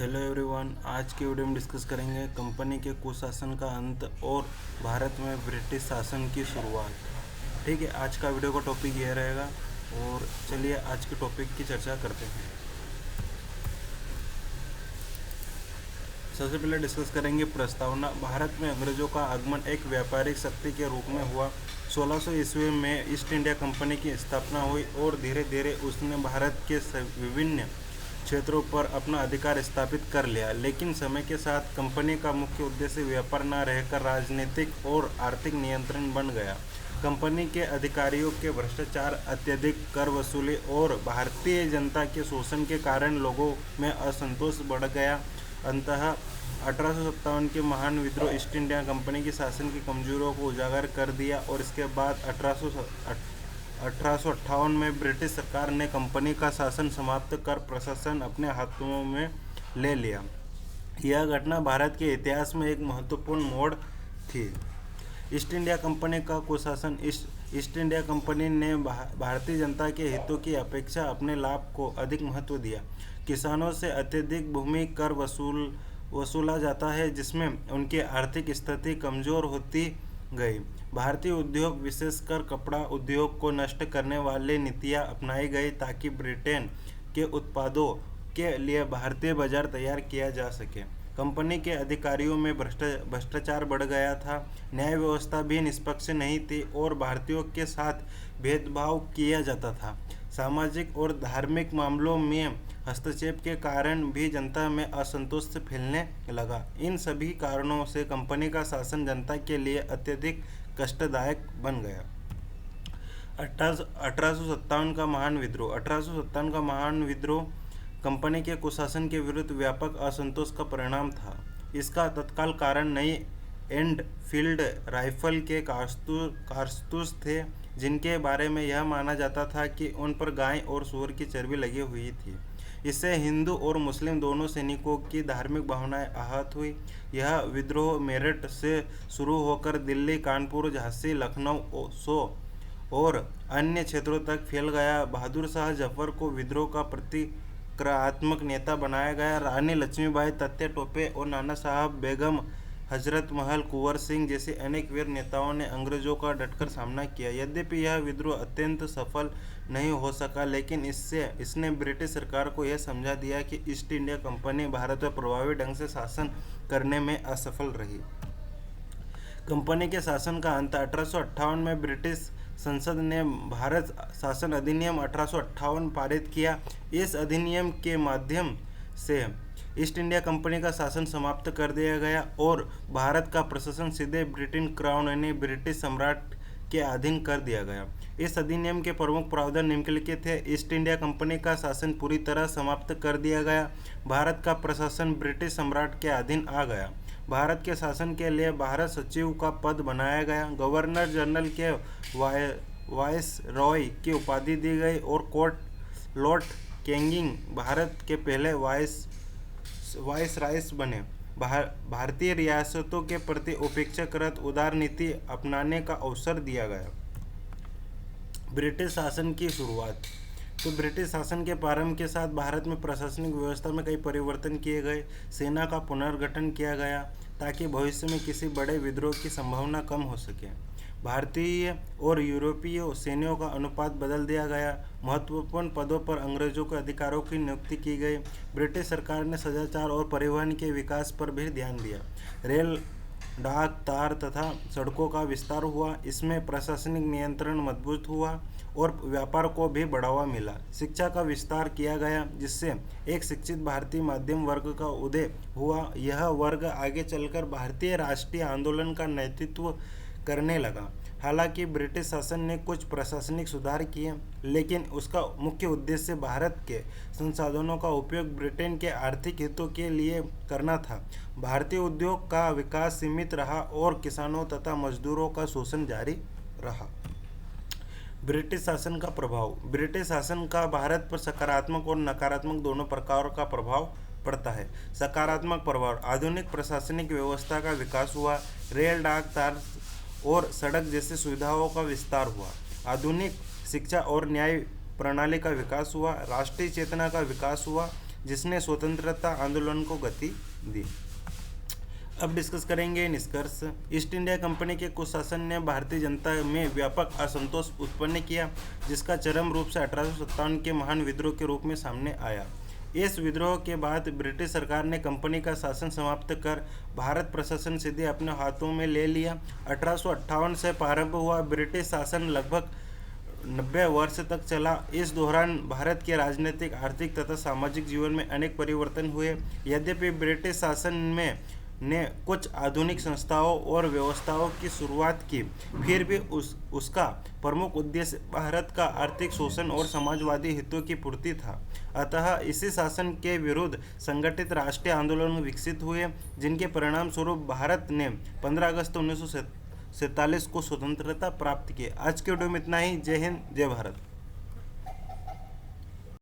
Hello everyone. आज की video में डिस्कस करेंगे कंपनी के कुशासन का अंत और भारत में ब्रिटिश शासन की शुरुआत। ठीक है, आज का वीडियो का टॉपिक यह रहेगा और चलिए आज के टॉपिक की चर्चा करते हैं। सबसे पहले डिस्कस करेंगे प्रस्तावना। भारत में अंग्रेजों का आगमन एक व्यापारिक शक्ति के रूप में हुआ। 1600 ईस्वी में ईस्ट इंडिया कंपनी की स्थापना हुई और धीरे धीरे उसने भारत के विभिन्न क्षेत्रों पर अपना अधिकार स्थापित कर लिया। लेकिन समय के साथ कंपनी का मुख्य उद्देश्य व्यापार न रहकर राजनीतिक और आर्थिक नियंत्रण बन गया। कंपनी के अधिकारियों के भ्रष्टाचार, अत्यधिक कर वसूली और भारतीय जनता के शोषण के कारण लोगों में असंतोष बढ़ गया। अंततः 1857 के महान विद्रोह ईस्ट इंडिया कंपनी की शासन की कमजोरियों को उजागर कर दिया और इसके बाद 1858 में ब्रिटिश सरकार ने कंपनी का शासन समाप्त कर प्रशासन अपने हाथों में ले लिया। यह घटना भारत के इतिहास में एक महत्वपूर्ण मोड़ थी। ईस्ट इंडिया कंपनी का कुशासन। ईस्ट इंडिया कंपनी ने भारतीय जनता के हितों की अपेक्षा अपने लाभ को अधिक महत्व दिया। किसानों से अत्यधिक भूमि कर वसूला जाता है, जिसमें उनकी आर्थिक स्थिति कमजोर होती गई। भारतीय उद्योग, विशेषकर कपड़ा उद्योग को नष्ट करने वाली नीतियां अपनाई गई ताकि ब्रिटेन के उत्पादों के लिए भारतीय बाजार तैयार किया जा सके। कंपनी के अधिकारियों में भ्रष्टाचार बढ़ गया था। न्याय व्यवस्था भी निष्पक्ष नहीं थी और भारतीयों के साथ भेदभाव किया जाता था। सामाजिक और धार्मिक मामलों में हस्तक्षेप के कारण भी जनता में असंतोष फैलने लगा। इन सभी कारणों से कंपनी का शासन जनता के लिए अत्यधिक कष्टदायक बन गया। 1857 का महान विद्रोह। 1857 का महान विद्रोह कंपनी के कुशासन के विरुद्ध व्यापक असंतोष का परिणाम था। इसका तत्काल कारण नई एनफील्ड राइफल के कारतूस थे, जिनके बारे में यह माना जाता था कि उन पर गाय और सूअर की चर्बी लगी हुई थी। इससे हिंदू और मुस्लिम दोनों सैनिकों की धार्मिक भावनाएं आहत हुई। यह विद्रोह मेरठ से शुरू होकर दिल्ली, कानपुर, झांसी, लखनऊ और अन्य क्षेत्रों तक फैल गया। बहादुर शाह जफर को विद्रोह का प्रतिक्रियात्मक नेता बनाया गया। रानी लक्ष्मीबाई, तात्या टोपे और नाना साहब बेगम, हजरत महल, कुंवर सिंह जैसे अनेक वीर नेताओं ने अंग्रेजों का डटकर सामना किया। यद्यपि यह विद्रोह अत्यंत सफल नहीं हो सका, लेकिन इसने ब्रिटिश सरकार को यह समझा दिया कि ईस्ट इंडिया कंपनी भारत पर प्रभावी ढंग से शासन करने में असफल रही। कंपनी के शासन का अंत। 1858 में ब्रिटिश संसद ने भारत शासन अधिनियम 1858 पारित किया। इस अधिनियम के माध्यम से ईस्ट इंडिया कंपनी का शासन समाप्त कर दिया गया और भारत का प्रशासन सीधे ब्रिटेन क्राउन यानी ब्रिटिश सम्राट के अधीन कर दिया गया। इस अधिनियम के प्रमुख प्रावधान निम्नलिखित थे। ईस्ट इंडिया कंपनी का शासन पूरी तरह समाप्त कर दिया गया। भारत का प्रशासन ब्रिटिश सम्राट के अधीन आ गया। भारत के शासन के लिए भारत सचिव का पद बनाया गया। गवर्नर जनरल के वायस रॉय की उपाधि दी गई और लॉर्ड कैनिंग भारत के पहले वायसराय बने। भारतीय रियासतों के प्रति अपेक्षाकृत उदार नीति अपनाने का अवसर दिया गया। ब्रिटिश शासन की शुरुआत। तो ब्रिटिश शासन के प्रारंभ के साथ भारत में प्रशासनिक व्यवस्था में कई परिवर्तन किए गए। सेना का पुनर्गठन किया गया ताकि भविष्य में किसी बड़े विद्रोह की संभावना कम हो सके। भारतीय और यूरोपीय सैनिकों का अनुपात बदल दिया गया। महत्वपूर्ण पदों पर अंग्रेजों के अधिकारियों की नियुक्ति की गई। ब्रिटिश सरकार ने सदाचार और परिवहन के विकास पर भी ध्यान दिया। रेल, डाक, तार तथा सड़कों का विस्तार हुआ। इसमें प्रशासनिक नियंत्रण मजबूत हुआ और व्यापार को भी बढ़ावा मिला। शिक्षा का विस्तार किया गया, जिससे एक शिक्षित भारतीय मध्यम वर्ग का उदय हुआ। यह वर्ग आगे चलकर भारतीय राष्ट्रीय आंदोलन का नेतृत्व करने लगा। हालांकि ब्रिटिश शासन ने कुछ प्रशासनिक सुधार किए, लेकिन उसका मुख्य उद्देश्य भारत के संसाधनों का उपयोग ब्रिटेन के आर्थिक हितों के लिए करना था। भारतीय उद्योग का विकास सीमित रहा और किसानों तथा मजदूरों का शोषण जारी रहा। ब्रिटिश शासन का प्रभाव। ब्रिटिश शासन का भारत पर सकारात्मक और नकारात्मक दोनों प्रकार का प्रभाव पड़ता है। सकारात्मक प्रभाव। आधुनिक प्रशासनिक व्यवस्था का विकास हुआ। रेल, डाक, तार और सड़क जैसी सुविधाओं का विस्तार हुआ। आधुनिक शिक्षा और न्याय प्रणाली का विकास हुआ। राष्ट्रीय चेतना का विकास हुआ। जिसने स्वतंत्रता आंदोलन को गति दी। अब डिस्कस करेंगे निष्कर्ष। ईस्ट इंडिया कंपनी के कुशासन ने भारतीय जनता में व्यापक असंतोष उत्पन्न किया, जिसका चरम रूप से 1857 के महान विद्रोह के रूप में सामने आया। इस विद्रोह के बाद ब्रिटिश सरकार ने कंपनी का शासन समाप्त कर भारत प्रशासन सीधे अपने हाथों में ले लिया। 1858 से प्रारंभ हुआ ब्रिटिश शासन लगभग 90 वर्ष तक चला। इस दौरान भारत के राजनीतिक, आर्थिक तथा सामाजिक जीवन में अनेक परिवर्तन हुए। यद्यपि ब्रिटिश शासन ने कुछ आधुनिक संस्थाओं और व्यवस्थाओं की शुरुआत की, फिर भी उसका प्रमुख उद्देश्य भारत का आर्थिक शोषण और समाजवादी हितों की पूर्ति था। अतः इसी शासन के विरुद्ध संगठित राष्ट्रीय आंदोलन विकसित हुए, जिनके परिणाम स्वरूप भारत ने 15 अगस्त 1947 को स्वतंत्रता प्राप्त की। आज के वीडियो में इतना ही। जय हिंद, जय भारत।